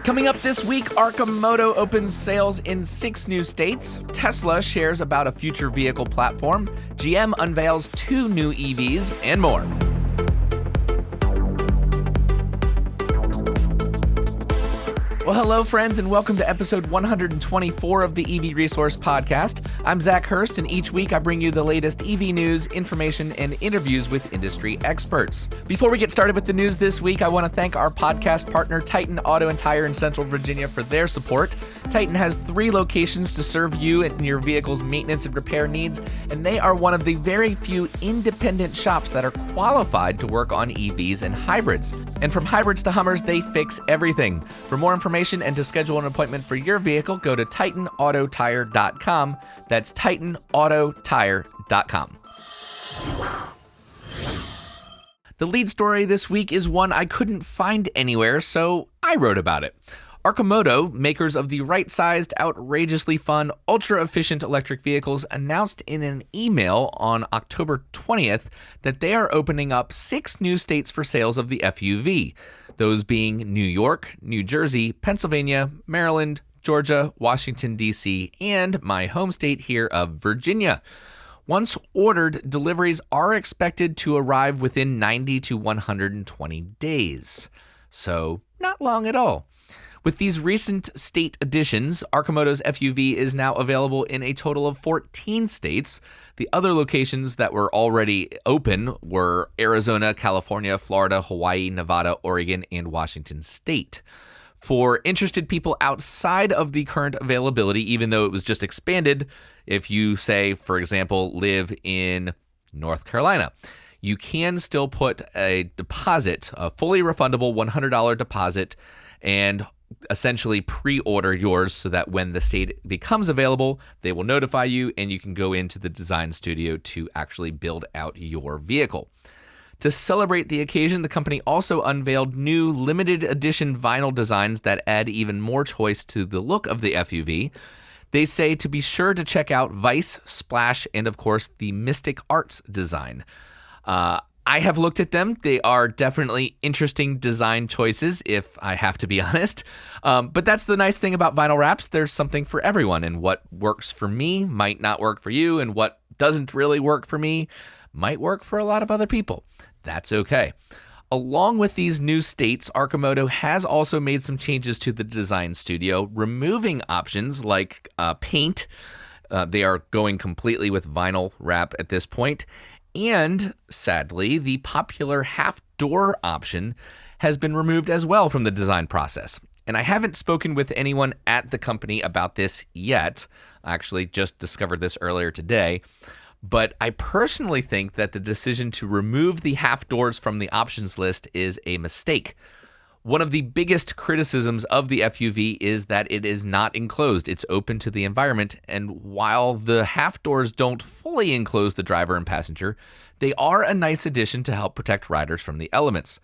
Coming up this week, Arcimoto opens sales in 6 new states. Tesla shares about a future vehicle platform. GM unveils 2 new EVs and more. Well, hello, friends, and welcome to episode 124 of the EV Resource Podcast. I'm Zach Hurst, and each week I bring you the latest EV news, information, and interviews with industry experts. Before we get started with the news this week, I want to thank our podcast partner, Titan Auto and Tire in Central Virginia, for their support. Titan has 3 locations to serve you and your vehicle's maintenance and repair needs, and they are one of the very few independent shops that are qualified to work on EVs and hybrids. And from hybrids to Hummers, they fix everything. For more information and to schedule an appointment for your vehicle, go to TitanAutoTire.com. That's TitanAutoTire.com. The lead story this week is one I couldn't find anywhere, so I wrote about it. Arcimoto, makers of the right-sized, outrageously fun, ultra-efficient electric vehicles, announced in an email on October 20th that they are opening up 6 new states for sales of the FUV, those being New York, New Jersey, Pennsylvania, Maryland, Georgia, Washington, D.C., and my home state here of Virginia. Once ordered, deliveries are expected to arrive within 90 to 120 days. So, not long at all. With these recent state additions, Arcimoto's FUV is now available in a total of 14 states. The other locations that were already open were Arizona, California, Florida, Hawaii, Nevada, Oregon, and Washington State. For interested people outside of the current availability, even though it was just expanded, if you say, for example, live in North Carolina, you can still put a deposit, a fully refundable $100 deposit, and essentially pre-order yours so that when the state becomes available, they will notify you and you can go into the design studio to actually build out your vehicle. To celebrate the occasion, the company also unveiled new limited edition vinyl designs that add even more choice to the look of the FUV. They say to be sure to check out Vice, Splash, and of course the Mystic Arts design. I have looked at them. They are definitely interesting design choices, if I have to be honest. But that's the nice thing about vinyl wraps. There's something for everyone, and what works for me might not work for you, and what doesn't really work for me might work for a lot of other people. That's okay. Along with these new states, Arcimoto has also made some changes to the design studio, removing options like paint. They are going completely with vinyl wrap at this point. And sadly, the popular half-door option has been removed as well from the design process. And I haven't spoken with anyone at the company about this yet. I actually just discovered this earlier today. But I personally think that the decision to remove the half doors from the options list is a mistake. One of the biggest criticisms of the FUV is that it is not enclosed. It's open to the environment, and while the half doors don't fully enclose the driver and passenger, they are a nice addition to help protect riders from the elements.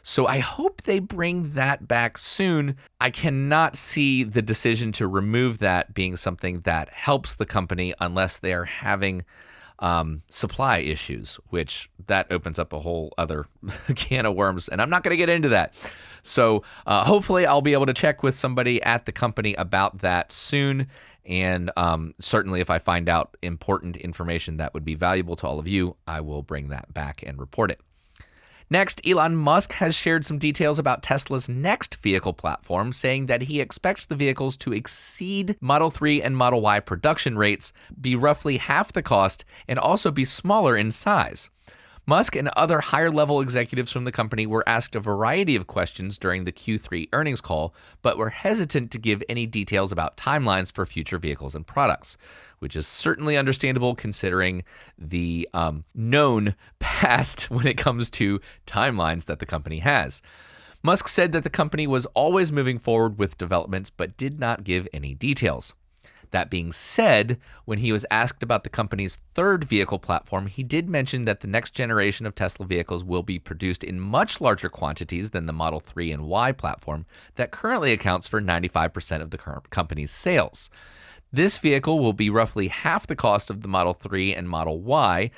So I hope they bring that back soon. I cannot see the decision to remove that being something that helps the company unless they are having supply issues, which that opens up a whole other can of worms, and I'm not going to get into that. So hopefully I'll be able to check with somebody at the company about that soon, and certainly if I find out important information that would be valuable to all of you, I will bring that back and report it. Next, Elon Musk has shared some details about Tesla's next vehicle platform, saying that he expects the vehicles to exceed Model 3 and Model Y production rates, be roughly half the cost, and also be smaller in size. Musk and other higher-level executives from the company were asked a variety of questions during the Q3 earnings call, but were hesitant to give any details about timelines for future vehicles and products, which is certainly understandable considering the known past when it comes to timelines that the company has. Musk said that the company was always moving forward with developments, but did not give any details. That being said, when he was asked about the company's third vehicle platform, he did mention that the next generation of Tesla vehicles will be produced in much larger quantities than the Model 3 and Y platform that currently accounts for 95% of the current company's sales. This vehicle will be roughly half the cost of the Model 3 and Model Y,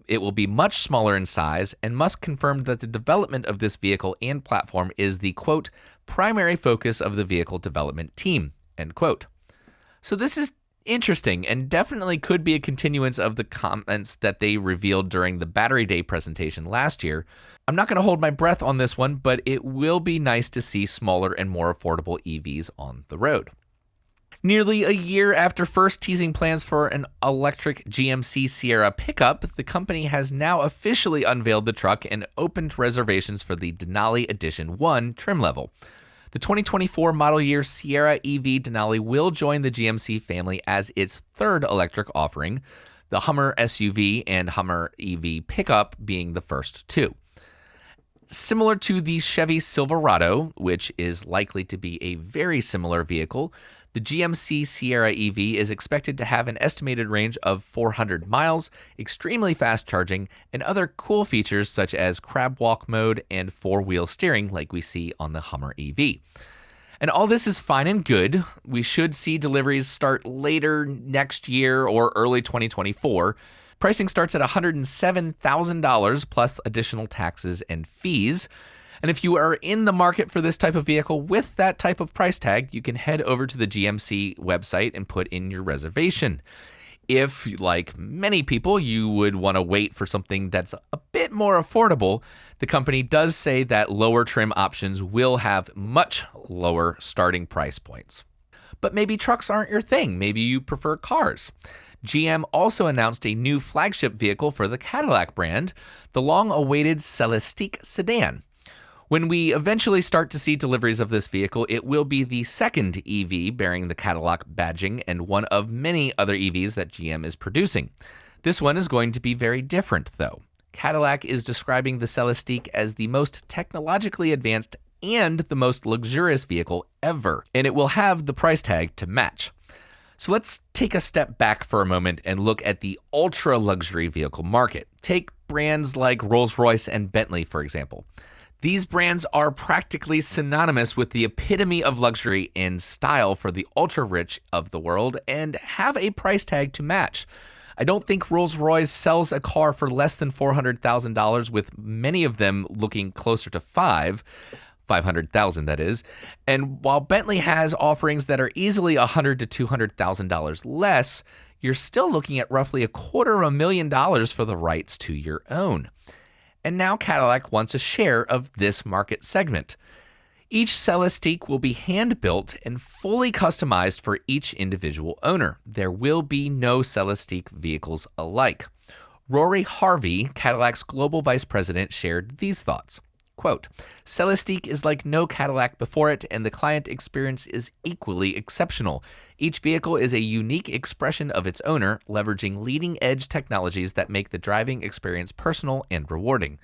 It will be much smaller in size and Musk confirmed that the development of this vehicle and platform is the, quote, primary focus of the vehicle development team, end quote. So this is interesting and definitely could be a continuance of the comments that they revealed during the Battery Day presentation last year. I'm not going to hold my breath on this one, but it will be nice to see smaller and more affordable EVs on the road. Nearly a year after first teasing plans for an electric GMC Sierra pickup, the company has now officially unveiled the truck and opened reservations for the Denali Edition 1 trim level. The 2024 model year Sierra EV Denali will join the GMC family as its third electric offering, the Hummer SUV and Hummer EV pickup being the first two. Similar to the Chevy Silverado, which is likely to be a very similar vehicle, the GMC Sierra EV is expected to have an estimated range of 400 miles, extremely fast charging, and other cool features such as crab walk mode and four-wheel steering like we see on the Hummer EV. And all this is fine and good. We should see deliveries start later next year or early 2024. Pricing starts at $107,000 plus additional taxes and fees. And if you are in the market for this type of vehicle with that type of price tag, you can head over to the GMC website and put in your reservation. If, like many people, you would want to wait for something that's a bit more affordable, the company does say that lower trim options will have much lower starting price points. But maybe trucks aren't your thing. Maybe you prefer cars. GM also announced a new flagship vehicle for the Cadillac brand, the long-awaited Celestiq sedan. When we eventually start to see deliveries of this vehicle, it will be the second EV bearing the Cadillac badging and one of many other EVs that GM is producing. This one is going to be very different, though. Cadillac is describing the Celestiq as the most technologically advanced and the most luxurious vehicle ever, and it will have the price tag to match. So let's take a step back for a moment and look at the ultra-luxury vehicle market. Take brands like Rolls-Royce and Bentley, for example. These brands are practically synonymous with the epitome of luxury and style for the ultra-rich of the world and have a price tag to match. I don't think Rolls-Royce sells a car for less than $400,000, with many of them looking closer to $500,000 that is. And while Bentley has offerings that are easily $100,000 to $200,000 less, you're still looking at roughly $250,000 for the rights to your own. And now Cadillac wants a share of this market segment. Each Celestiq will be hand-built and fully customized for each individual owner. There will be no Celestiq vehicles alike. Rory Harvey, Cadillac's global vice president, shared these thoughts. Quote, Celestiq is like no Cadillac before it, and the client experience is equally exceptional. Each vehicle is a unique expression of its owner, leveraging leading-edge technologies that make the driving experience personal and rewarding.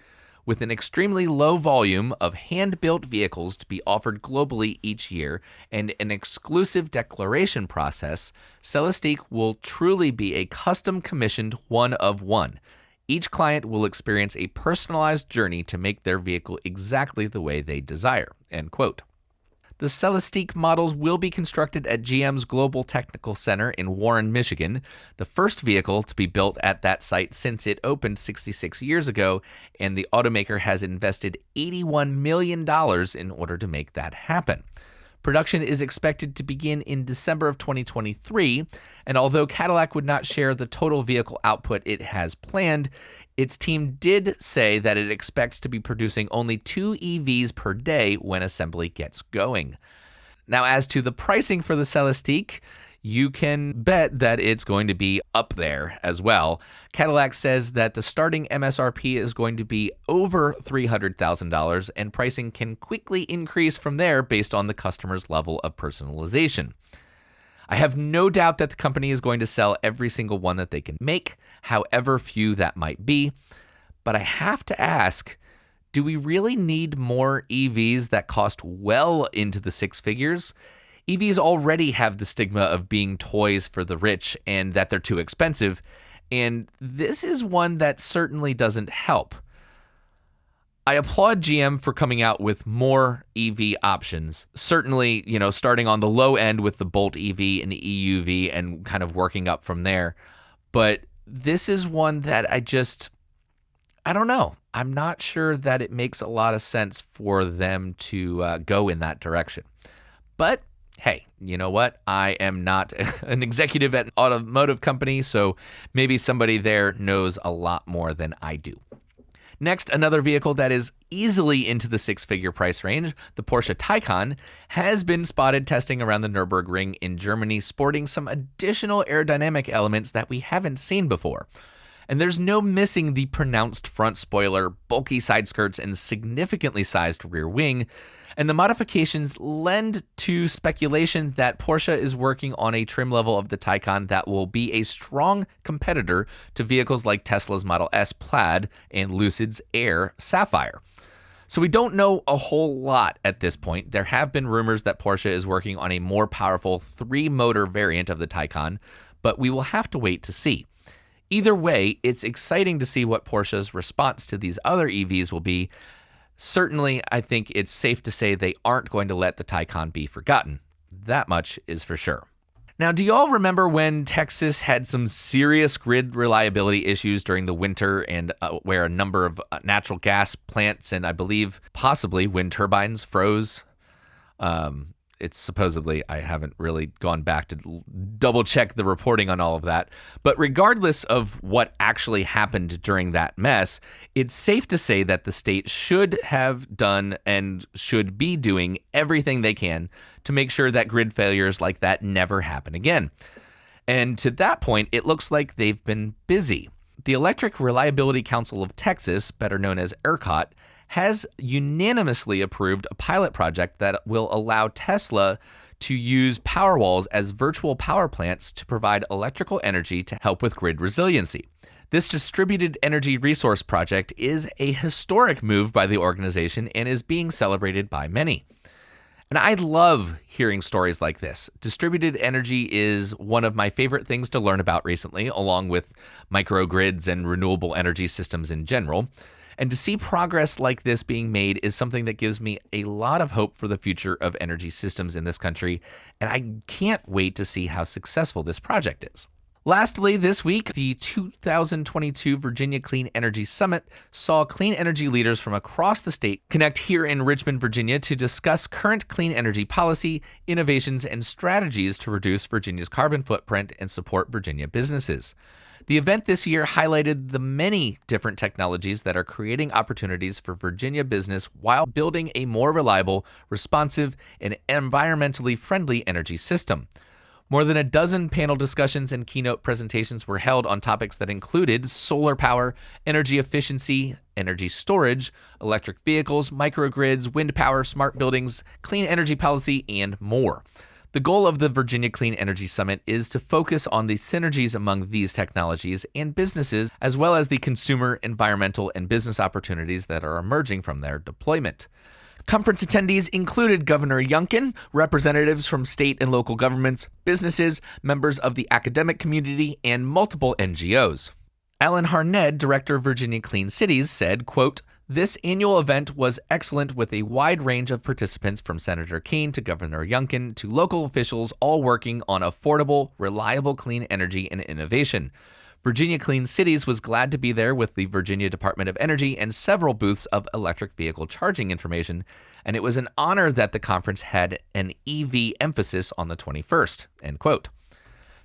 With an extremely low volume of hand-built vehicles to be offered globally each year and an exclusive declaration process, Celestiq will truly be a custom-commissioned one-of-one. Each client will experience a personalized journey to make their vehicle exactly the way they desire, end quote. The Celestiq models will be constructed at GM's Global Technical Center in Warren, Michigan, the first vehicle to be built at that site since it opened 66 years ago, and the automaker has invested $81 million in order to make that happen. Production is expected to begin in December of 2023, and although Cadillac would not share the total vehicle output it has planned, its team did say that it expects to be producing only 2 EVs per day when assembly gets going. Now, as to the pricing for the Celestiq, you can bet that it's going to be up there as well. Cadillac says that the starting MSRP is going to be over $300,000, and pricing can quickly increase from there based on the customer's level of personalization. I have no doubt that the company is going to sell every single one that they can make, however few that might be. But I have to ask, do we really need more EVs that cost well into the six figures? EVs already have the stigma of being toys for the rich and that they're too expensive, and this is one that certainly doesn't help. I applaud GM for coming out with more EV options. Certainly, starting on the low end with the Bolt EV and EUV and kind of working up from there. But this is one that I just I don't know. I'm not sure that it makes a lot of sense for them to go in that direction. But hey, you know what? I am not an executive at an automotive company, so maybe somebody there knows a lot more than I do. Next, another vehicle that is easily into the six-figure price range, the Porsche Taycan, has been spotted testing around the Nürburgring in Germany, sporting some additional aerodynamic elements that we haven't seen before. And there's no missing the pronounced front spoiler, bulky side skirts, and significantly sized rear wing. And the modifications lend to speculation that Porsche is working on a trim level of the Taycan that will be a strong competitor to vehicles like Tesla's Model S Plaid and Lucid's Air Sapphire. So we don't know a whole lot at this point. There have been rumors that Porsche is working on a more powerful three-motor variant of the Taycan, but we will have to wait to see. Either way, it's exciting to see what Porsche's response to these other EVs will be. Certainly, I think it's safe to say they aren't going to let the Taycan be forgotten. That much is for sure. Now, do y'all remember when Texas had some serious grid reliability issues during the winter and where a number of natural gas plants and I believe possibly wind turbines froze? It's supposedly, I haven't really gone back to double check the reporting on all of that. But regardless of what actually happened during that mess, it's safe to say that the state should have done and should be doing everything they can to make sure that grid failures like that never happen again. And to that point, it looks like they've been busy. The Electric Reliability Council of Texas, better known as ERCOT, has unanimously approved a pilot project that will allow Tesla to use Powerwalls as virtual power plants to provide electrical energy to help with grid resiliency. This distributed energy resource project is a historic move by the organization and is being celebrated by many. And I love hearing stories like this. Distributed energy is one of my favorite things to learn about recently, along with microgrids and renewable energy systems in general. And to see progress like this being made is something that gives me a lot of hope for the future of energy systems in this country, and I can't wait to see how successful this project is. Lastly, this week, the 2022 Virginia Clean Energy Summit saw clean energy leaders from across the state connect here in Richmond, Virginia to discuss current clean energy policy, innovations, and strategies to reduce Virginia's carbon footprint and support Virginia businesses. The event this year highlighted the many different technologies that are creating opportunities for Virginia business while building a more reliable, responsive, and environmentally friendly energy system. More than a dozen panel discussions and keynote presentations were held on topics that included solar power, energy efficiency, energy storage, electric vehicles, microgrids, wind power, smart buildings, clean energy policy, and more. The goal of the Virginia Clean Energy Summit is to focus on the synergies among these technologies and businesses, as well as the consumer, environmental, and business opportunities that are emerging from their deployment. Conference attendees included Governor Youngkin, representatives from state and local governments, businesses, members of the academic community, and multiple NGOs. Alan Harned, director of Virginia Clean Cities, said, quote, "This annual event was excellent with a wide range of participants from Senator Keene to Governor Youngkin to local officials all working on affordable, reliable clean energy and innovation. Virginia Clean Cities was glad to be there with the Virginia Department of Energy and several booths of electric vehicle charging information, and it was an honor that the conference had an EV emphasis on the 21st, end quote.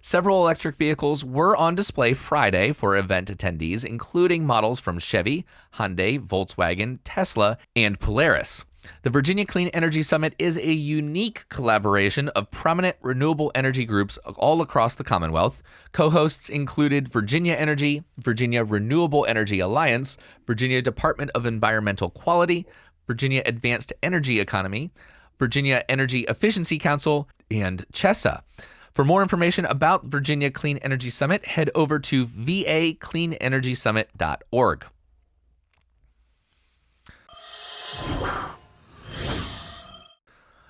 Several electric vehicles were on display Friday for event attendees, including models from Chevy, Hyundai, Volkswagen, Tesla, and Polaris. The Virginia Clean Energy Summit is a unique collaboration of prominent renewable energy groups all across the Commonwealth. Co-hosts included Virginia Energy, Virginia Renewable Energy Alliance, Virginia Department of Environmental Quality, Virginia Advanced Energy Economy, Virginia Energy Efficiency Council, and CHESA. For more information about Virginia Clean Energy Summit, head over to vacleanenergysummit.org.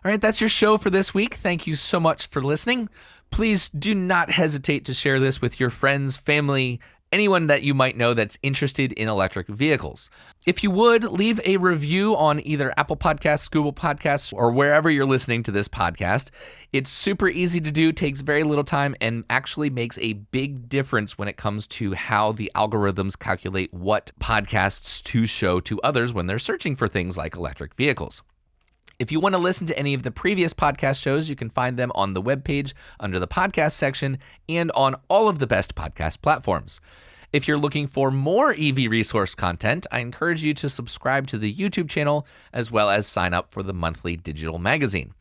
All right, that's your show for this week. Thank you so much for listening. Please do not hesitate to share this with your friends, family, anyone that you might know that's interested in electric vehicles. If you would, leave a review on either Apple Podcasts, Google Podcasts, or wherever you're listening to this podcast. It's super easy to do, takes very little time, and actually makes a big difference when it comes to how the algorithms calculate what podcasts to show to others when they're searching for things like electric vehicles. If you want to listen to any of the previous podcast shows, you can find them on the webpage under the podcast section and on all of the best podcast platforms. If you're looking for more EV resource content, I encourage you to subscribe to the YouTube channel as well as sign up for the monthly digital magazine.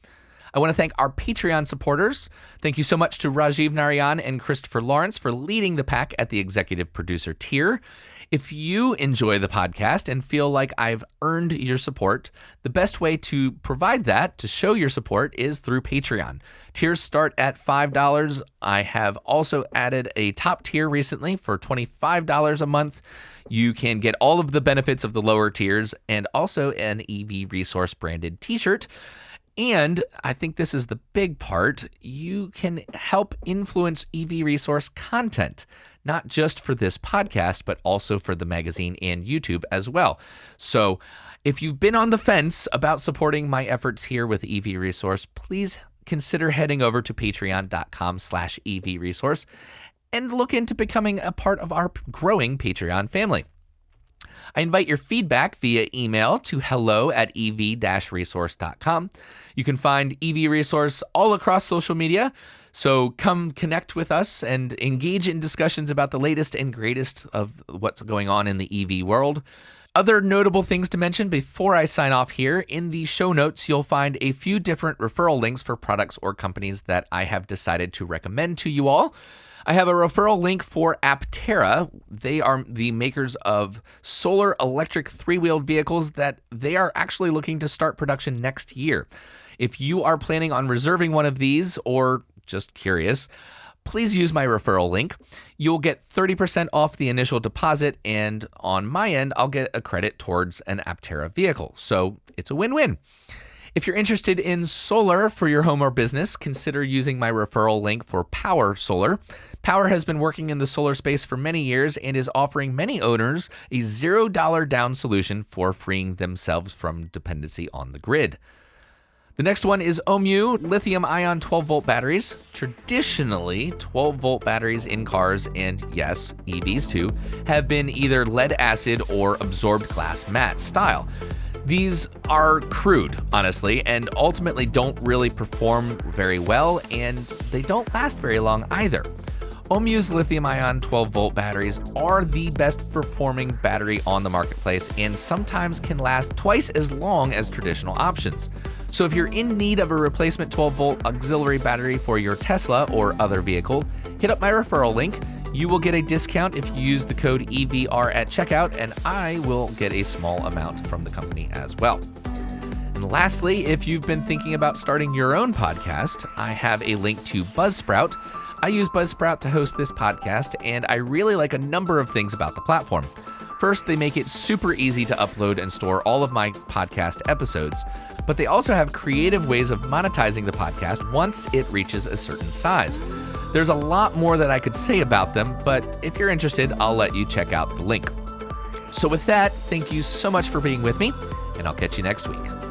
I want to thank our Patreon supporters. Thank you so much to Rajeev, Narayan, and Christopher Lawrence for leading the pack at the executive producer tier. If you enjoy the podcast and feel like I've earned your support, the best way to provide that, to show your support, is through Patreon. Tiers start at $5. I have also added a top tier recently for $25 a month. You can get all of the benefits of the lower tiers and also an EV Resource branded t-shirt. And I think this is the big part, you can help influence EV Resource content, not just for this podcast, but also for the magazine and YouTube as well. So if you've been on the fence about supporting my efforts here with EV Resource, please consider heading over to patreon.com/EV Resource and look into becoming a part of our growing Patreon family. I invite your feedback via email to hello@ev-resource.com. You can find EV Resource all across social media, so come connect with us and engage in discussions about the latest and greatest of what's going on in the EV world. Other notable things to mention before I sign off here, in the show notes, you'll find a few different referral links for products or companies that I have decided to recommend to you all. I have a referral link for Aptera. They are the makers of solar electric three-wheeled vehicles that they are actually looking to start production next year. If you are planning on reserving one of these or just curious, please use my referral link. You'll get 30% off the initial deposit, and on my end, I'll get a credit towards an Aptera vehicle. So it's a win-win. If you're interested in solar for your home or business, consider using my referral link for Powur Solar. Powur has been working in the solar space for many years and is offering many owners a $0 down solution for freeing themselves from dependency on the grid. The next one is OMU lithium-ion 12-volt batteries. Traditionally, 12-volt batteries in cars, and yes, EVs too, have been either lead-acid or absorbed glass mat style. These are crude, honestly, and ultimately don't really perform very well, and they don't last very long either. OMU's lithium-ion 12-volt batteries are the best performing battery on the marketplace and sometimes can last twice as long as traditional options. So if you're in need of a replacement 12-volt auxiliary battery for your Tesla or other vehicle, hit up my referral link. You will get a discount if you use the code EVR at checkout, and I will get a small amount from the company as well. And lastly, if you've been thinking about starting your own podcast, I have a link to Buzzsprout. I use Buzzsprout to host this podcast, and I really like a number of things about the platform. First, they make it super easy to upload and store all of my podcast episodes, but they also have creative ways of monetizing the podcast once it reaches a certain size. There's a lot more that I could say about them, but if you're interested, I'll let you check out the link. So with that, thank you so much for being with me, and I'll catch you next week.